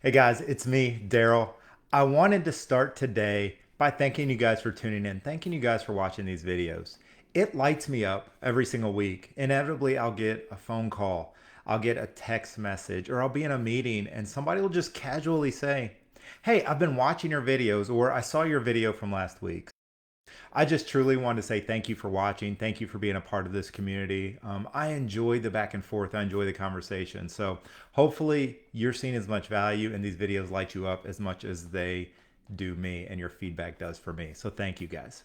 Hey guys, it's me, Daryl. I wanted to start today by thanking you guys for tuning in, thanking you guys for watching these videos. It lights me up every single week. Inevitably, I'll get a phone call, I'll get a text message, or I'll be in a meeting and somebody will just casually say, "Hey, I've been watching your videos," or "I saw your video from last week." I just truly want to say thank you for watching. Thank you for being a part of this community. I enjoy the back and forth. I enjoy the conversation. So hopefully you're seeing as much value and these videos light you up as much as they do me and your feedback does for me. So thank you guys.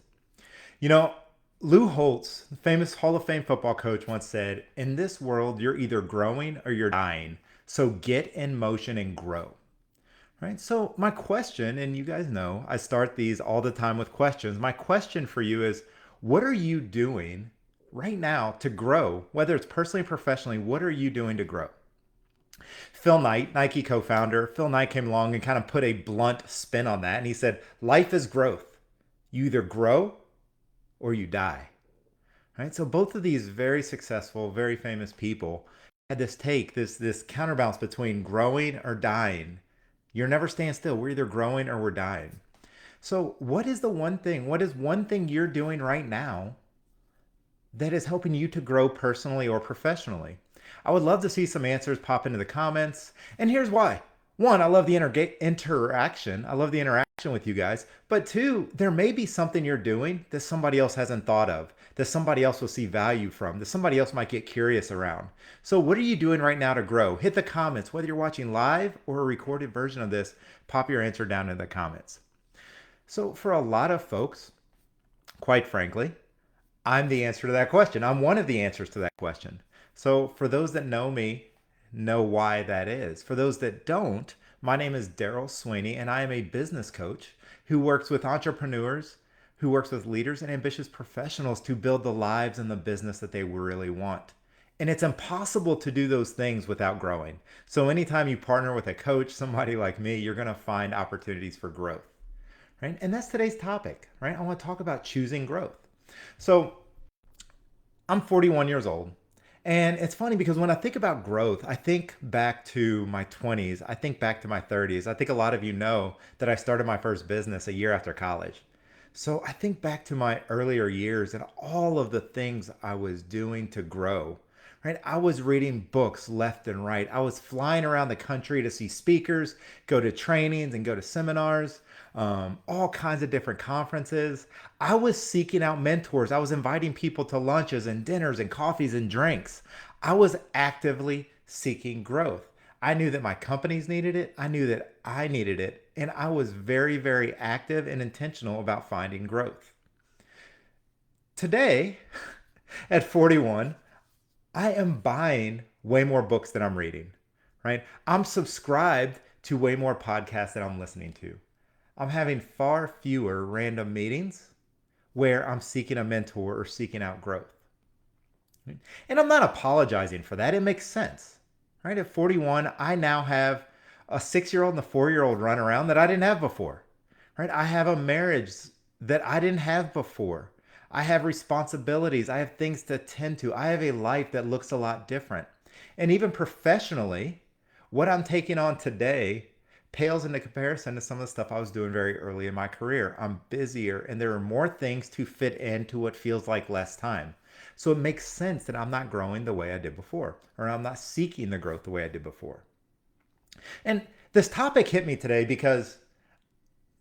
You know, Lou Holtz, famous Hall of Fame football coach, once said, "In this world, you're either growing or you're dying. So get in motion and grow." Right. So, my question, and you guys know I start these all the time with questions. My question for you is, what are you doing right now to grow? Whether it's personally or professionally, what are you doing to grow? Phil Knight, Nike co founder, Phil Knight came along and kind of put a blunt spin on that. And he said, life is growth. You either grow or you die. Right. So, both of these very successful, very famous people had this take, this counterbalance between growing or dying. You're never staying still. We're either growing or we're dying. So, what is the one thing? What is one thing you're doing right now that is helping you to grow personally or professionally? I would love to see some answers pop into the comments. And here's why. One, I love the interaction. I love the interaction with you guys. But two, there may be something you're doing that somebody else hasn't thought of, that somebody else will see value from, that somebody else might get curious around. So, what are you doing right now to grow? Hit the comments, whether you're watching live or a recorded version of this, pop your answer down in the comments. So, for a lot of folks, quite frankly, I'm the answer to that question. I'm one of the answers to that question. So, for those that know me, know why that is. For those that don't, my name is Daryl Sweeney, and I am a business coach who works with entrepreneurs, who works with leaders and ambitious professionals to build the lives and the business that they really want. And it's impossible to do those things without growing. So, anytime you partner with a coach, somebody like me, you're going to find opportunities for growth. Right? And that's today's topic, right? I want to talk about choosing growth. So, I'm 41 years old. And it's funny because when I think about growth, I think back to my 20s. I think back to my 30s. I think a lot of you know that I started my first business a year after college. So I think back to my earlier years and all of the things I was doing to grow. Right? I was reading books left and right. I was flying around the country to see speakers, go to trainings and go to seminars, all kinds of different conferences. I was seeking out mentors. I was inviting people to lunches and dinners and coffees and drinks. I was actively seeking growth. I knew that my companies needed it. I knew that I needed it. And I was very, very active and intentional about finding growth. Today, at 41, I am buying way more books than I'm reading, right? I'm subscribed to way more podcasts than I'm listening to. I'm having far fewer random meetings where I'm seeking a mentor or seeking out growth. And I'm not apologizing for that. It makes sense, right? At 41, I now have a 6-year-old and a 4-year-old run around that I didn't have before, right? I have a marriage that I didn't have before. I have responsibilities. I have things to tend to. I have a life that looks a lot different. And even professionally, what I'm taking on today pales into comparison to some of the stuff I was doing very early in my career. I'm busier and there are more things to fit into what feels like less time. So it makes sense that I'm not growing the way I did before, or I'm not seeking the growth the way I did before. And this topic hit me today because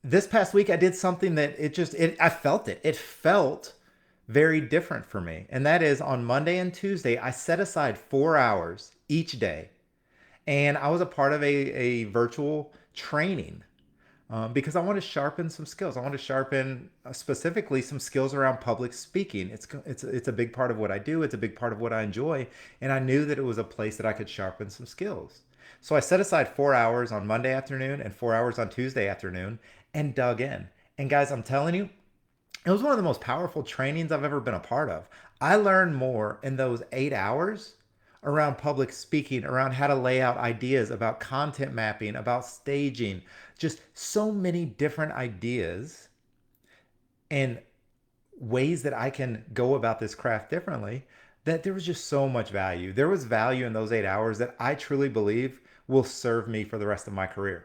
this past week I did something that I felt it. It felt very different for me. And that is on Monday and Tuesday, I set aside 4 hours each day. And I was a part of a virtual training because I want to sharpen some skills. I want to sharpen specifically some skills around public speaking. It's a big part of what I do. It's a big part of what I enjoy. And I knew that it was a place that I could sharpen some skills. So I set aside 4 hours on Monday afternoon and 4 hours on Tuesday afternoon and dug in. And guys, I'm telling you, it was one of the most powerful trainings I've ever been a part of. I learned more in those 8 hours around public speaking, around how to lay out ideas, about content mapping, about staging, just so many different ideas and ways that I can go about this craft differently, that there was just so much value. There was value in those 8 hours that I truly believe will serve me for the rest of my career.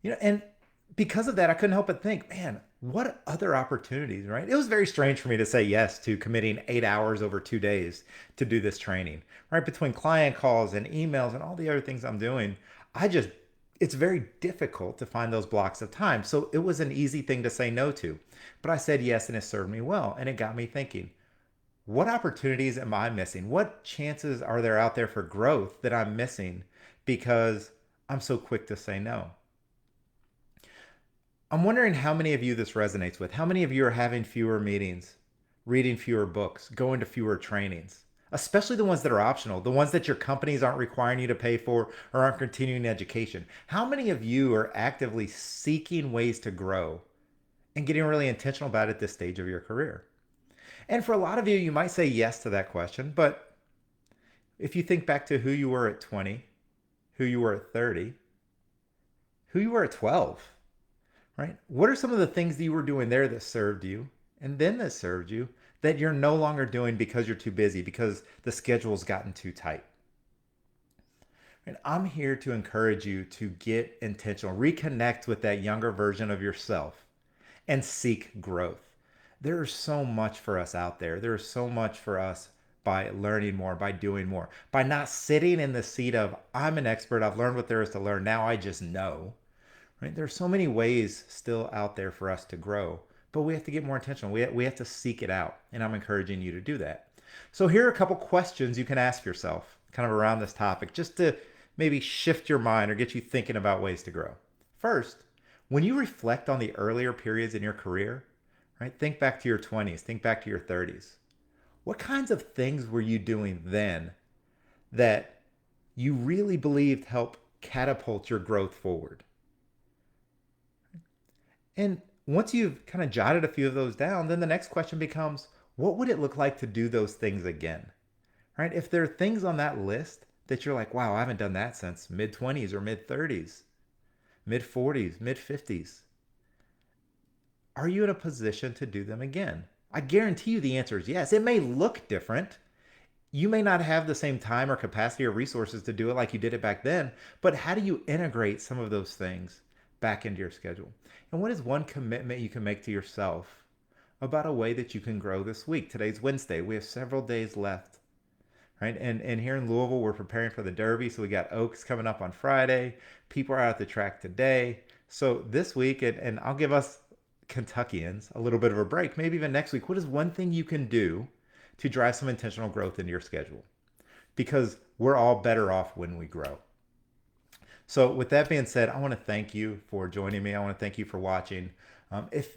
And because of that, I couldn't help but think, man, what other opportunities, right? It was very strange for me to say yes to committing 8 hours over 2 days to do this training, right? Between client calls and emails and all the other things I'm doing, I just, it's very difficult to find those blocks of time. So it was an easy thing to say no to. But I said yes, and it served me well. And it got me thinking, what opportunities am I missing? What chances are there out there for growth that I'm missing because I'm so quick to say no? I'm wondering how many of you this resonates with. How many of you are having fewer meetings, reading fewer books, going to fewer trainings, especially the ones that are optional, the ones that your companies aren't requiring you to pay for or aren't continuing education? How many of you are actively seeking ways to grow and getting really intentional about it at this stage of your career? And for a lot of you, you might say yes to that question, but if you think back to who you were at 20, who you were at 30, who you were at 12, right? What are some of the things that you were doing there that served you and then that served you that you're no longer doing because you're too busy, because the schedule's gotten too tight? And I'm here to encourage you to get intentional, reconnect with that younger version of yourself and seek growth. There's so much for us out there. There's so much for us by learning more, by doing more, by not sitting in the seat of, I'm an expert, I've learned what there is to learn, now I just know. Right? There's so many ways still out there for us to grow, but we have to get more intentional. We have to seek it out, and I'm encouraging you to do that. So here are a couple questions you can ask yourself kind of around this topic just to maybe shift your mind or get you thinking about ways to grow. First, when you reflect on the earlier periods in your career, right? Think back to your 20s, think back to your 30s. What kinds of things were you doing then that you really believed helped catapult your growth forward? And once you've kind of jotted a few of those down, then the next question becomes, what would it look like to do those things again? Right? If there are things on that list that you're like, wow, I haven't done that since mid 20s or mid 30s, mid 40s, mid 50s, are you in a position to do them again? I guarantee you the answer is yes. It may look different. You may not have the same time or capacity or resources to do it like you did it back then, but how do you integrate some of those things back into your schedule? And what is one commitment you can make to yourself about a way that you can grow this week? Today's Wednesday. We have several days left, right? And here in Louisville, we're preparing for the Derby. So we got Oaks coming up on Friday. People are out at the track today. So this week, and I'll give us Kentuckians a little bit of a break, maybe even next week. What is one thing you can do to drive some intentional growth into your schedule? Because we're all better off when we grow. So with that being said, I want to thank you for joining me. I want to thank you for watching. If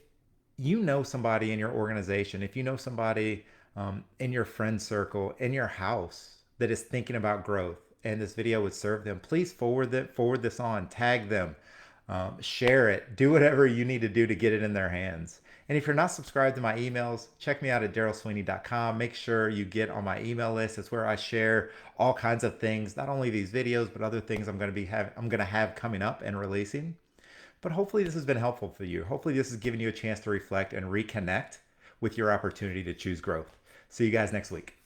you know somebody in your organization, if you know somebody in your friend circle, in your house that is thinking about growth and this video would serve them, please forward this on, tag them, share it, do whatever you need to do to get it in their hands. And if you're not subscribed to my emails, check me out at darrellsweeney.com. Make sure you get on my email list. It's where I share all kinds of things, not only these videos, but other things I'm going to have coming up and releasing. But hopefully this has been helpful for you. Hopefully this has given you a chance to reflect and reconnect with your opportunity to choose growth. See you guys next week.